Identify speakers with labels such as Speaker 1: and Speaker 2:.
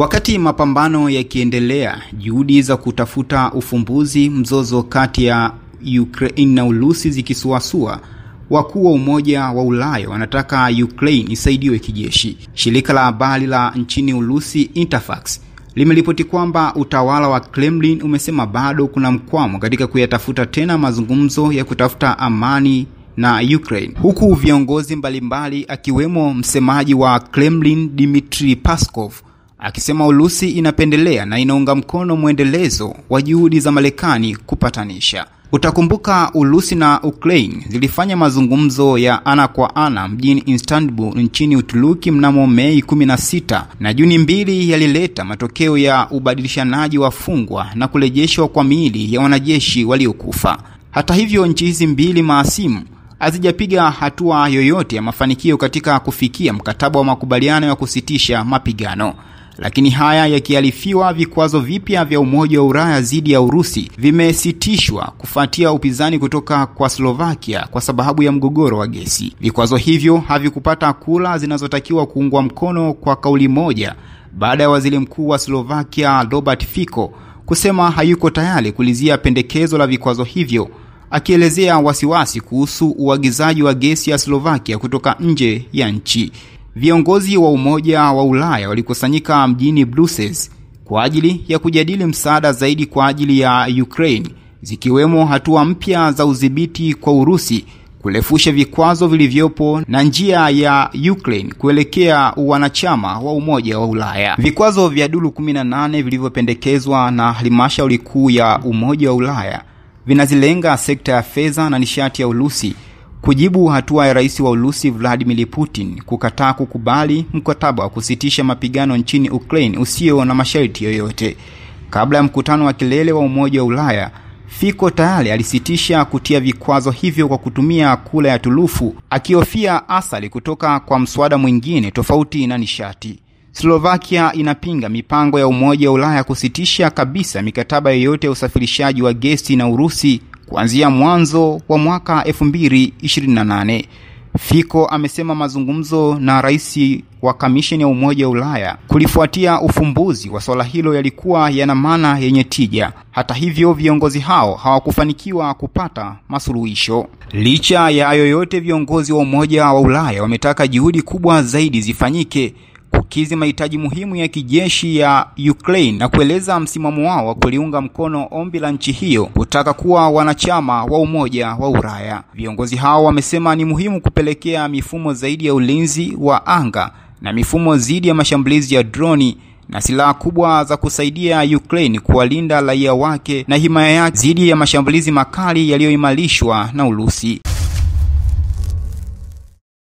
Speaker 1: Wakati mapambano yakiendelea, juhudi za kutafuta ufumbuzi mzozo kati ya Ukraine na Urusi zikisuasua, wakuu wa Umoja wa Ulaya wanataka Ukraine isaidiwe kijeshi. Shirika la habari la nchini Urusi Interfax limeripoti kwamba utawala wa Kremlin umesema bado kuna mkwamo katika kuyatafuta tena mazungumzo ya kutafuta amani na Ukraine, huku viongozi mbalimbali akiwemo msemaji wa Kremlin Dmitry Peskov akisema Urusi inapendelea na inaunga mkono muendelezo wa juhudi za Marekani kupatanisha. Utakumbuka Urusi na Ukraine zilifanya mazungumzo ya ana kwa ana mjini Istanbul nchini Uturuki mnamo Mei 16 na Juni 2 yalileta matokeo ya ubadilishanaji wafungwa na kurejeshwa kwa miili ya wanajeshi waliokufa. Hata hivyo, nchi hizi mbili maasimu hazijapiga hatua yoyote ya mafanikio katika kufikia mkataba wa makubaliano ya kusitisha mapigano. Lakini haya yakiarifiwa, vikwazo vipya vya Umoja wa Ulaya dhidi ya Urusi vimesitishwa kufuatia upinzani kutoka kwa Slovakia kwa sababu ya mgogoro wa gesi. Vikwazo hivyo havikupata kura zinazotakiwa kuungwa mkono kwa kauli moja baada ya waziri mkuu wa Slovakia Robert Fico kusema hayuko tayari kulizia pendekezo la vikwazo hivyo, akielezea wasiwasi kuhusu uagizaji wa gesi ya Slovakia kutoka nje ya nchi. Viongozi wa Umoja wa Ulaya walikusanyika mjini Brussels kwa ajili ya kujadili msaada zaidi kwa ajili ya Ukraine, zikiwemo hatua mpya za udhibiti kwa Urusi, kurefusha vikwazo vilivyopo na njia ya Ukraine kuelekea wanachama wa Umoja wa Ulaya. Vikwazo vya duru 18 vilivyopendekezwa na halmashauri kuu ya Umoja wa Ulaya vinazilenga sekta ya fedha na nishati ya Urusi, kujibu hatua ya rais wa Urusi Vladimir Putin kukataa kukubali mkataba wa kusitisha mapigano nchini Ukraine usio na masharti yoyote. Kabla ya mkutano wa kilele wa Umoja wa Ulaya, Fico tayari alisitisha kutia vikwazo hivyo kwa kutumia kura ya turufu, akihofia athari kutoka kwa mswada mwingine tofauti na nishati. Slovakia inapinga mipango ya Umoja wa Ulaya kusitisha kabisa mikataba yoyote ya usafirishaji wa gesi na Urusi kuanzia mwanzo wa mwaka 2028. Fico amesema mazungumzo na rais wa kamisheni ya Umoja wa Ulaya kulifuatia ufumbuzi wa swala hilo yalikuwa yana maana yenye tija. Hata hivyo, viongozi hao hawakufanikiwa kupata masuluhisho. Licha ya yoyote, viongozi wa Umoja wa Ulaya wametaka juhudi kubwa zaidi zifanyike kukizi mahitaji muhimu ya kijeshi ya Ukraine na kueleza msimamo wao wa kuliunga mkono ombi la nchi hiyo kutaka kuwa wanachama wa Umoja wa Ulaya. Viongozi hao wamesema ni muhimu kupelekea mifumo zaidi ya ulinzi wa anga na mifumo dhidi ya mashambulizi ya droni na silaha kubwa za kusaidia Ukraine kuwalinda raia wake na himaya yake dhidi ya mashambulizi makali yaliyoimarishwa na Urusi.